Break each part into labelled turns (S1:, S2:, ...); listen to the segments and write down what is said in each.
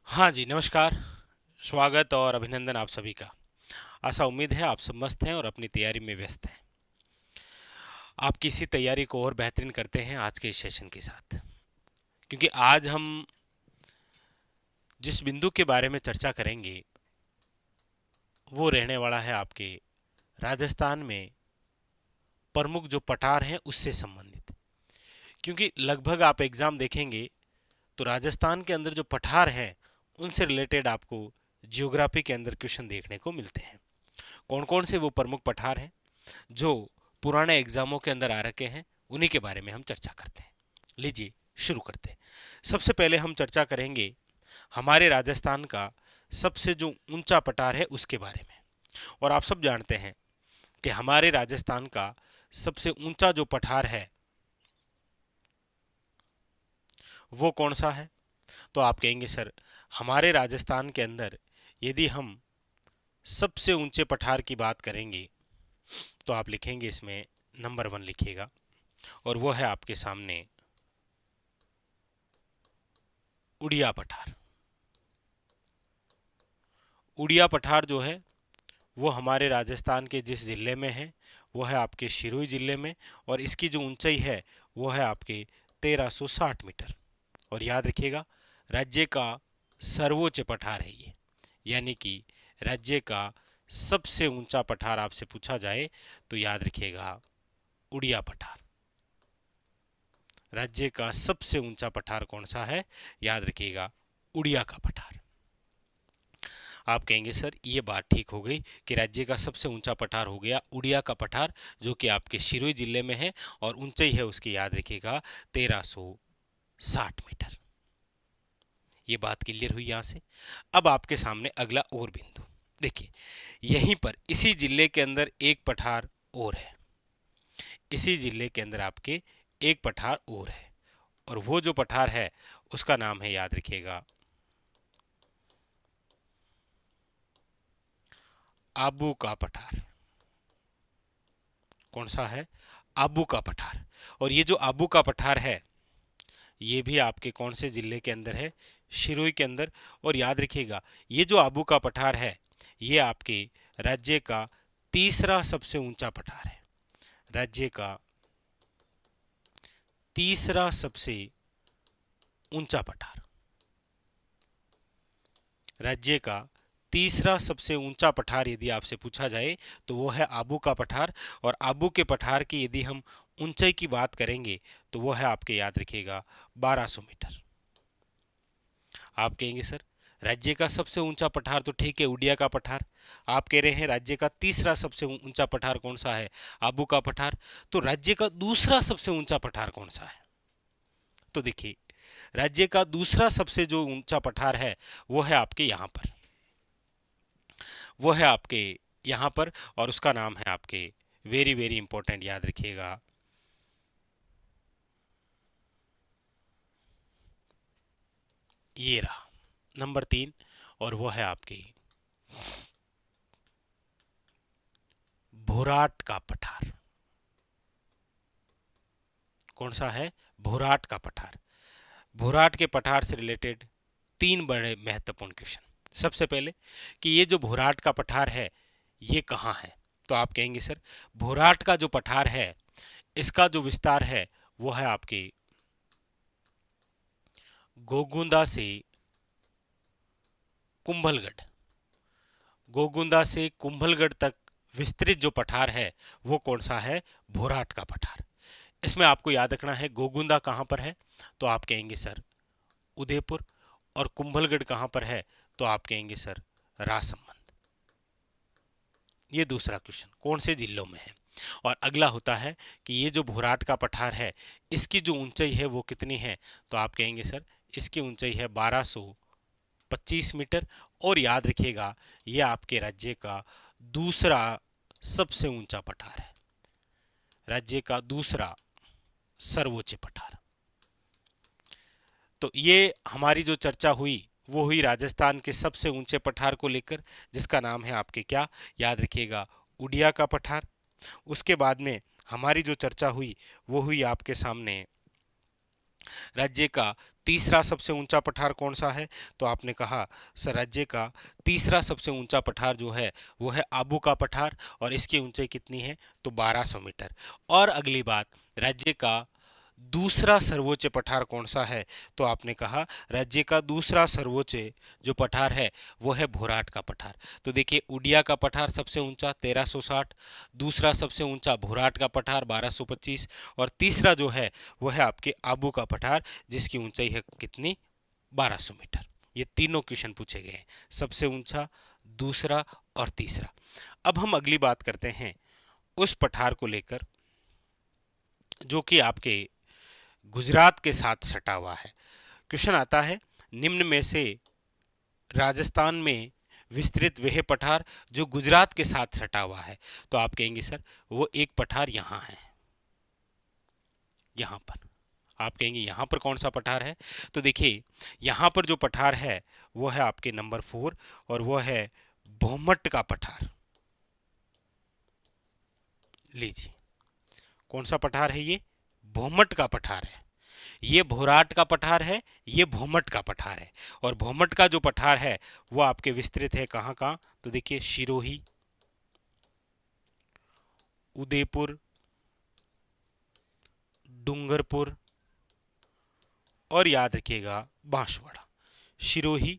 S1: हाँ जी, नमस्कार। स्वागत और अभिनंदन आप सभी का। आशा उम्मीद है आप सब मस्त हैं और अपनी तैयारी में व्यस्त हैं। आप किसी तैयारी को और बेहतरीन करते हैं आज के इस सेशन के साथ, क्योंकि आज हम जिस बिंदु के बारे में चर्चा करेंगे वो रहने वाला है आपके राजस्थान में प्रमुख जो पठार हैं उससे संबंधित। क्योंकि लगभग आप एग्जाम देखेंगे तो राजस्थान के अंदर जो पठार हैं उनसे रिलेटेड आपको जियोग्राफी के अंदर क्वेश्चन देखने को मिलते हैं। कौन कौन से वो प्रमुख पठार हैं जो पुराने एग्जामों के अंदर आ रखे हैं, उन्हीं के बारे में हम चर्चा करते हैं। लीजिए शुरू करते हैं। सबसे पहले हम चर्चा करेंगे हमारे राजस्थान का सबसे जो ऊंचा पठार है उसके बारे में। और आप सब जानते हैं कि हमारे राजस्थान का सबसे ऊंचा जो पठार है वो कौन सा है। तो आप कहेंगे सर, हमारे राजस्थान के अंदर यदि हम सबसे ऊंचे पठार की बात करेंगे तो आप लिखेंगे इसमें नंबर 1 लिखिएगा, और वो है आपके सामने उड़िया पठार। उड़िया पठार जो है वो हमारे राजस्थान के जिस ज़िले में है वो है आपके सिरोही ज़िले में, और इसकी जो ऊंचाई है वो है आपके 1360 मीटर। और याद रखिएगा, राज्य का सर्वोच्च पठार है ये, यानी कि राज्य का सबसे ऊंचा पठार आपसे पूछा जाए तो याद रखिएगा उड़िया पठार। राज्य का सबसे ऊंचा पठार कौन सा है? याद रखिएगा उड़िया का पठार। आप कहेंगे सर ये बात ठीक हो गई कि राज्य का सबसे ऊंचा पठार हो गया उड़िया का पठार, जो कि आपके सिरोही जिले में है और ऊंचाई है उसकी याद रखिएगा 1360 मीटर। ये बात क्लियर हुई यहां से। अब आपके सामने अगला और बिंदु देखिए, यहीं पर इसी जिले के अंदर एक पठार और है। इसी जिले के अंदर आपके एक पठार और है, और वो जो पठार है उसका नाम है, याद रखिएगा, आबू का पठार। कौन सा है? आबू का पठार। और ये जो आबू का पठार है ये भी आपके कौन से जिले के अंदर है? सिरोही के अंदर। और याद रखिएगा ये जो आबू का पठार है ये आपके राज्य का तीसरा सबसे ऊंचा पठार है। राज्य का तीसरा सबसे ऊंचा पठार। राज्य का तीसरा सबसे ऊंचा पठार यदि आपसे पूछा जाए तो वो है आबू का पठार। और आबू के पठार की यदि हम ऊंचाई की बात करेंगे तो वो है आपके, याद रखिएगा, 1200 मीटर। आप कहेंगे सर राज्य का सबसे ऊंचा पठार तो ठीक है उड़िया का पठार, आप कह रहे हैं राज्य का तीसरा सबसे ऊंचा पठार कौन सा है? आबू का पठार। तो राज्य का दूसरा सबसे ऊंचा पठार कौन सा है? तो देखिए, राज्य का दूसरा सबसे जो ऊंचा पठार है वो है आपके यहां पर, वो है आपके यहां पर, और उसका नाम है आपके, वेरी वेरी इंपॉर्टेंट, याद रखिएगा, ये रहा नंबर 3, और वो है आपकी भोराट का पठार। कौन सा है? भोराट का पठार। भोराट के पठार से रिलेटेड 3 बड़े महत्वपूर्ण क्वेश्चन। सबसे पहले कि ये जो भोराट का पठार है ये कहाँ है? तो आप कहेंगे सर भोराट का जो पठार है इसका जो विस्तार है वो है आपके गोगुंदा से कुंभलगढ़। गोगुंदा से कुंभलगढ़ तक विस्तृत जो पठार है वो कौन सा है? भोराट का पठार। इसमें आपको याद रखना है गोगुंदा कहाँ पर है, तो आप कहेंगे सर उदयपुर। और कुंभलगढ़ कहाँ पर है, तो आप कहेंगे सर राजसमंद। ये दूसरा क्वेश्चन कौन से जिलों में है। और अगला होता है कि ये जो भोराट का पठार है इसकी जो ऊंचाई है वो कितनी है, तो आप कहेंगे सर इसकी ऊंचाई है 1225 मीटर। और याद रखिएगा ये आपके राज्य का दूसरा सबसे ऊंचा पठार है, राज्य का दूसरा सर्वोच्च पठार। तो ये हमारी जो चर्चा हुई वो हुई राजस्थान के सबसे ऊंचे पठार को लेकर, जिसका नाम है आपके क्या? याद रखिएगा उड़िया का पठार। उसके बाद में हमारी जो चर्चा हुई वो हुई आपके सामने राज्य का तीसरा सबसे ऊंचा पठार कौन सा है? तो आपने कहा सर राज्य का तीसरा सबसे ऊंचा पठार जो है वो है आबू का पठार, और इसकी ऊंचाई कितनी है? तो 1200 मीटर। और अगली बात, राज्य का दूसरा सर्वोच्च पठार कौन सा है? तो आपने कहा राज्य का दूसरा सर्वोच्च जो पठार है वो है भोराट का पठार। तो देखिए उड़िया का पठार सबसे ऊंचा 1360, दूसरा सबसे ऊंचा भोराट का पठार 1225, और तीसरा जो है वो है आपके आबू का पठार जिसकी ऊंचाई है कितनी? 1200 मीटर। ये तीनों क्वेश्चन पूछे गए हैं, सबसे ऊंचा, दूसरा और तीसरा। अब हम अगली बात करते हैं उस पठार को लेकर जो कि आपके गुजरात के साथ सटा हुआ है। क्वेश्चन आता है निम्न में से राजस्थान में विस्तृत वह पठार जो गुजरात के साथ सटा हुआ है। तो आप कहेंगे सर वो एक पठार यहाँ है, यहाँ पर। आप कहेंगे यहाँ पर कौन सा पठार है? तो देखिए यहाँ पर जो पठार है वो है आपके नंबर 4, और वो है भोमट का पठार। लीजिए कौन सा पठार है ये? भोमट का पठार है। ये भोराट का पठार है, ये भोमट का पठार है। और भोमट का जो पठार है वो आपके विस्तृत है कहाँ कहाँ? तो देखिए सिरोही, उदयपुर, डूंगरपुर और याद रखिएगा बांसवाड़ा। सिरोही,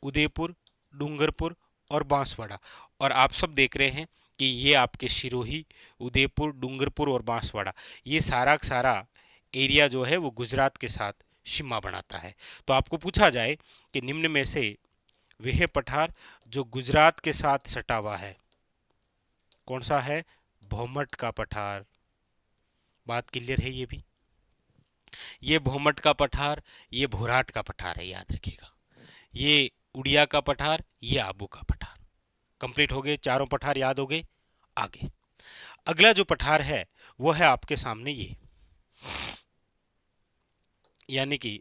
S1: उदयपुर, डूंगरपुर और बांसवाड़ा। और आप सब देख रहे हैं कि ये आपके सिरोही, उदयपुर, डूंगरपुर और बांसवाड़ा, ये सारा का सारा एरिया जो है वो गुजरात के साथ सीमा बनाता है। तो आपको पूछा जाए कि निम्न में से वह पठार जो गुजरात के साथ सटा हुआ है कौन सा है? भोमट का पठार। बात क्लियर है? ये भी, ये भोमट का पठार, ये भोराट का पठार है, याद रखिएगा। ये उड़िया का पठार, ये आबू का पठार। कंप्लीट हो गए, चारों पठार याद हो गए। आगे अगला जो पठार है वो है आपके सामने ये, यानी कि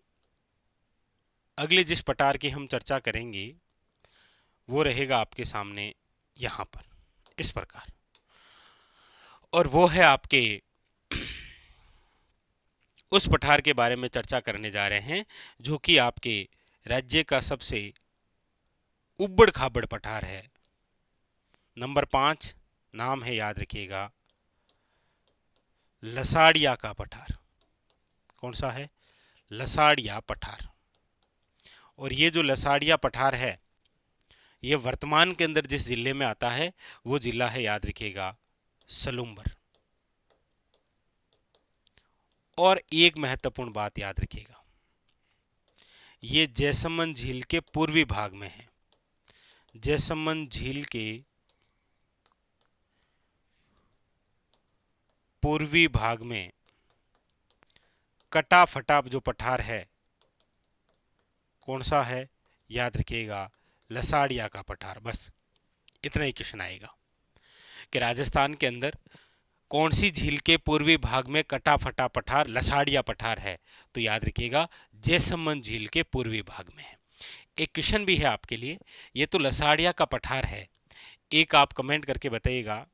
S1: अगले जिस पठार की हम चर्चा करेंगे वो रहेगा आपके सामने यहां पर इस प्रकार, और वो है आपके उस पठार के बारे में चर्चा करने जा रहे हैं जो कि आपके राज्य का सबसे उबड़ खाबड़ पठार है। नंबर 5 नाम है, याद रखिएगा, लसाड़िया का पठार। कौन सा है? लसाड़िया पठार। और ये जो लसाड़िया पठार है ये वर्तमान के अंदर जिस जिले में आता है वो जिला है, याद रखिएगा, सलूम्बर। और एक महत्वपूर्ण बात याद रखिएगा, ये जैसमंद झील के पूर्वी भाग में है। जैसमंद झील के पूर्वी भाग में कटा फटा जो पठार है कौन सा है? याद रखिएगा, लसाड़िया का पठार। बस इतना ही क्वेश्चन आएगा कि राजस्थान के अंदर कौन सी झील के पूर्वी भाग में कटा फटा पठार लसाड़िया पठार है? तो याद रखिएगा जैसमंद झील के पूर्वी भाग में है। एक क्वेश्चन भी है आपके लिए, ये तो लसाड़िया का पठार है, एक आप कमेंट करके बताइएगा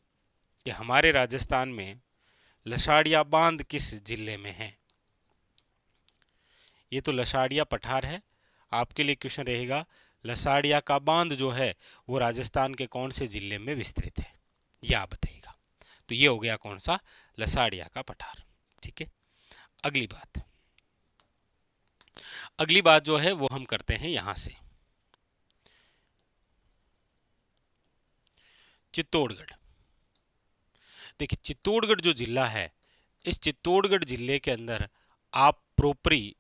S1: कि हमारे राजस्थान में लसाड़िया बांध किस जिले में है? ये तो लसाड़िया पठार है, आपके लिए क्वेश्चन रहेगा लसाड़िया का बांध जो है वो राजस्थान के कौन से जिले में विस्तृत है, यह आप बताइएगा। तो ये हो गया कौन सा? लसाड़िया का पठार। ठीक है, अगली बात जो है वो हम करते हैं यहां से, चित्तौड़गढ़। देखिए चित्तौड़गढ़ जो जिला है, इस चित्तौड़गढ़ जिले के अंदर आप प्रोपरी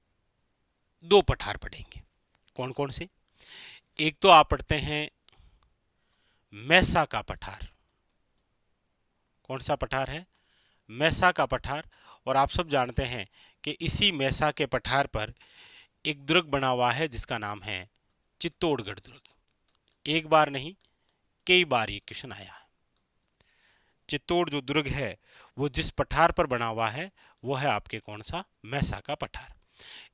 S1: 2 पठार पढ़ेंगे। कौन कौन से? एक तो आप पढ़ते हैं मैसा का पठार। कौन सा पठार है? मैसा का पठार। और आप सब जानते हैं कि इसी मैसा के पठार पर एक दुर्ग बना हुआ है जिसका नाम है चित्तौड़गढ़ दुर्ग। एक बार नहीं, कई बार ये क्वेश्चन आया है। चित्तौड़ जो दुर्ग है वो जिस पठार पर बना हुआ है वो है आपके कौन सा? मैसा का पठार।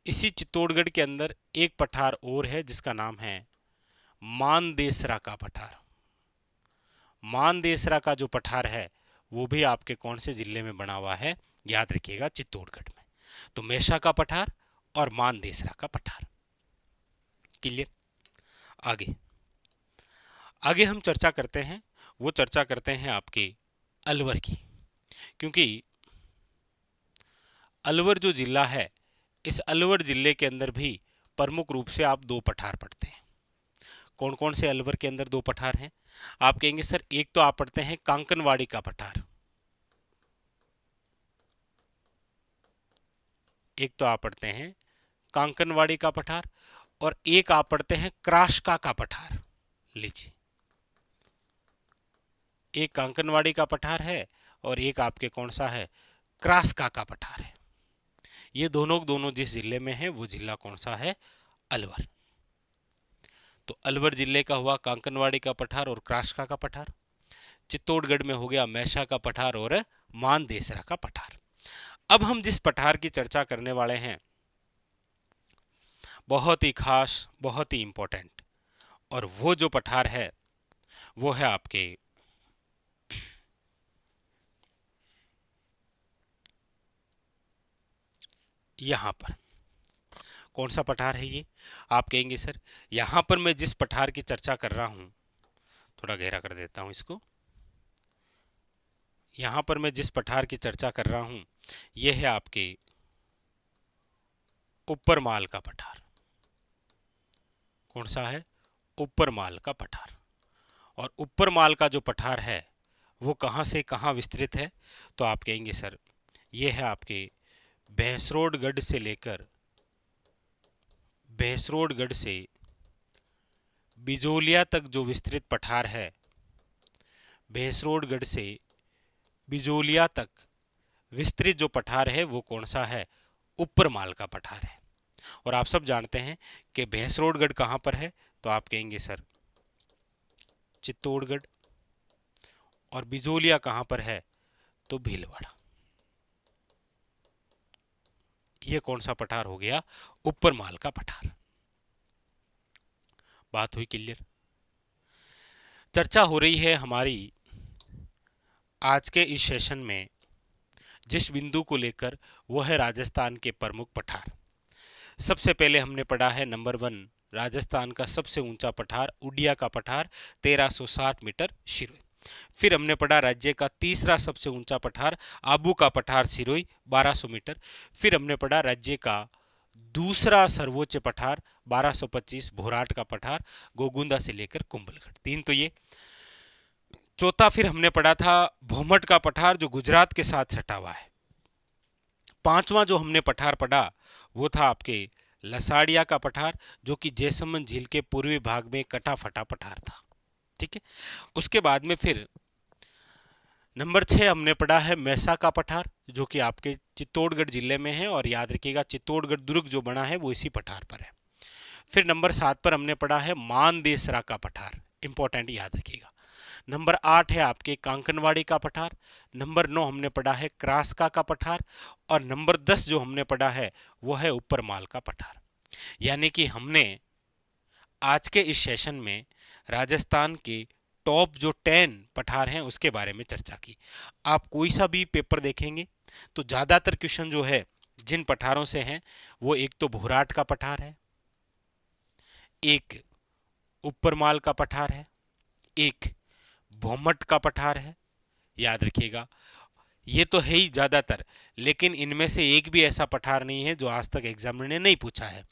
S1: इसी चित्तौड़गढ़ के अंदर एक पठार और है जिसका नाम है मानदेसरा का पठार। मानदेसरा का जो पठार है वो भी आपके कौन से जिले में बना हुआ है? याद रखिएगा चित्तौड़गढ़ में। तो मैसा का पठार और मानदेसरा का पठार। क्लियर। आगे आगे हम चर्चा करते हैं, वो चर्चा करते हैं आपके अलवर की, क्योंकि अलवर जो जिला है, इस अलवर जिले के अंदर भी प्रमुख रूप से आप दो पठार पढ़ते हैं। कौन कौन से अलवर के अंदर दो पठार हैं? आप कहेंगे सर एक तो आप पढ़ते हैं कांकनवाड़ी का पठार, एक तो आप पढ़ते हैं कांकनवाड़ी का पठार, और एक आप पढ़ते हैं क्राशका का पठार। लीजिए, एक कांकनवाड़ी का पठार है और एक आपके कौन सा है? क्राशका का पठार है। ये दोनों जिस जिले में है वो जिला कौन सा है? अलवर। तो अलवर जिले का हुआ कांकनवाड़ी का पठार और क्राशका का पठार। चित्तौड़गढ़ में हो गया मैसा का पठार और मानदेसरा का पठार। अब हम जिस पठार की चर्चा करने वाले हैं, बहुत ही खास, बहुत ही इंपॉर्टेंट, और वो जो पठार है वो है आपके यहां पर। कौन सा पठार है ये? आप कहेंगे सर यहां पर मैं जिस पठार की चर्चा कर रहा हूं, थोड़ा गहरा कर देता हूं इसको, यहां पर मैं जिस पठार की चर्चा कर रहा हूं यह है आपके ऊपरमाल का पठार। कौन सा है? ऊपरमाल का पठार। और ऊपरमाल का जो पठार है वो कहां से कहां विस्तृत है? तो आप कहेंगे सर ये है आपके भैंसरोडगढ़ से लेकर, भैंसरोडगढ़ से बिजोलिया तक जो विस्तृत पठार है, भैंसरोडगढ़ से बिजोलिया तक विस्तृत जो पठार है वो कौन सा है? ऊपरमाल का पठार है। और आप सब जानते हैं कि भैंसरोडगढ़ कहां पर है? तो आप कहेंगे सर चित्तौड़गढ़। और बिजोलिया कहां पर है? तो भीलवाड़ा। ये कौन सा पठार हो गया? ऊपरमाल का पठार। बात हुई क्लियर? चर्चा हो रही है हमारी आज के इस सेशन में जिस बिंदु को लेकर, वो है राजस्थान के प्रमुख पठार। सबसे पहले हमने पढ़ा है नंबर 1 राजस्थान का सबसे ऊंचा पठार उड़िया का पठार 1360 मीटर सिरोही। फिर हमने पढ़ा राज्य का तीसरा सबसे ऊंचा पठार आबू का पठार सिरोही 1200 मीटर। फिर हमने पढ़ा राज्य का दूसरा सर्वोच्च पठार 1225 भोराट का पठार गोगुंदा से लेकर कुंभलगढ़। 3 तो ये। चौथा फिर हमने पढ़ा था भोमट का पठार जो गुजरात के साथ सटा हुआ है। 5वां जो हमने पठार पढ़ा वो था आपके लसाड़िया का पठार जो कि जैसलमेर झील के पूर्वी भाग में कटा फटा पठार था। ठीक है। उसके बाद में फिर नंबर 6 हमने पढ़ा है मैसा का पठार जो कि आपके चित्तौड़गढ़ जिले में है, और याद रखिएगा चित्तौड़गढ़ दुर्ग जो बना है वो इसी पठार पर है। फिर नंबर 7 पर हमने पढ़ा है मानदेसरा का पठार, इंपॉर्टेंट याद रखिएगा। नंबर 8 है आपके कांकनवाड़ी का पठार। नंबर 9 हमने पढ़ा है क्रासका का पठार। और नंबर 10 जो हमने पढ़ा है वो है ऊपरमाल का पठार। यानी कि हमने आज के इस सेशन में राजस्थान के टॉप जो 10 पठार हैं उसके बारे में चर्चा की। आप कोई सा भी पेपर देखेंगे तो ज़्यादातर क्वेश्चन जो है जिन पठारों से हैं वो एक तो भोराट का पठार है, एक ऊपरमाल का पठार है, एक भोमट का पठार है। याद रखिएगा ये तो है ही ज़्यादातर, लेकिन इनमें से एक भी ऐसा पठार नहीं है जो आज तक एग्जामिनर ने नहीं पूछा है।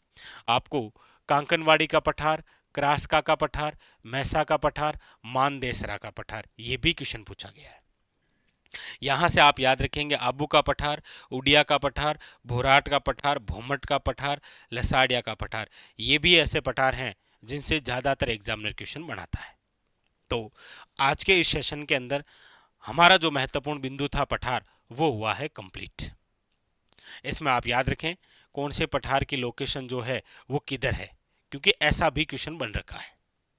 S1: आपको कांकनवाड़ी का पठार, क्रासका का पठार, मैसा का पठार, मानदेसरा का पठार, ये भी क्वेश्चन पूछा गया है। यहां से आप याद रखेंगे आबू का पठार, उड़िया का पठार, भोराट का पठार, भोमट का पठार, लसाड़िया का पठार, ये भी ऐसे पठार हैं जिनसे ज़्यादातर एग्जामिनर क्वेश्चन बनाता है। तो आज के इस सेशन के अंदर हमारा जो महत्वपूर्ण बिंदु था पठार वो हुआ है कंप्लीट। इसमें आप याद रखें कौन से पठार की लोकेशन जो है वो किधर है, क्योंकि ऐसा भी क्वेश्चन बन रखा है।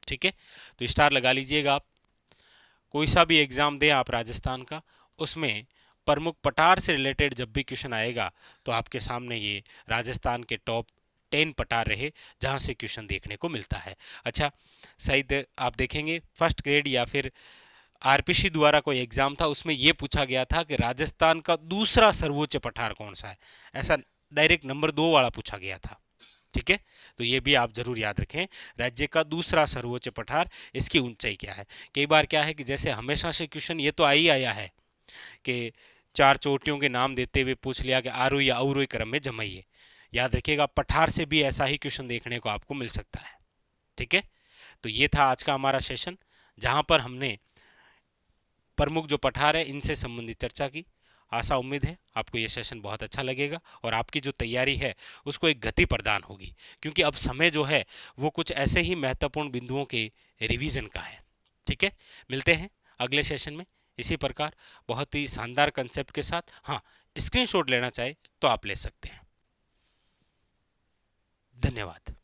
S1: ठीक है, तो स्टार लगा लीजिएगा आप। कोई सा भी एग्जाम दें आप राजस्थान का, उसमें प्रमुख पठार से रिलेटेड जब भी क्वेश्चन आएगा तो आपके सामने ये राजस्थान के टॉप 10 पठार रहे जहां से क्वेश्चन देखने को मिलता है। अच्छा, शायद आप देखेंगे फर्स्ट ग्रेड या फिर आरपीसी द्वारा कोई एग्जाम था उसमें यह पूछा गया था कि राजस्थान का दूसरा सर्वोच्च पठार कौन सा है। ऐसा डायरेक्ट नंबर 2 वाला पूछा गया था। ठीक है, तो ये भी आप जरूर याद रखें। राज्य का दूसरा सर्वोच्च पठार, इसकी ऊंचाई क्या है। कई बार क्या है कि जैसे हमेशा से क्वेश्चन ये तो आ ही आया है कि चार चोटियों के नाम देते हुए पूछ लिया कि आरोही या अवरोही क्रम में जमाइए। याद रखिएगा, पठार से भी ऐसा ही क्वेश्चन देखने को आपको मिल सकता है। ठीक है, तो ये था आज का हमारा सेशन, जहां पर हमने प्रमुख जो पठार है इनसे संबंधित चर्चा की। आशा उम्मीद है आपको ये सेशन बहुत अच्छा लगेगा और आपकी जो तैयारी है उसको एक गति प्रदान होगी, क्योंकि अब समय जो है वो कुछ ऐसे ही महत्वपूर्ण बिंदुओं के रिवीजन का है। ठीक है, मिलते हैं अगले सेशन में इसी प्रकार बहुत ही शानदार कंसेप्ट के साथ। हाँ, स्क्रीनशॉट लेना चाहे तो आप ले सकते हैं। धन्यवाद।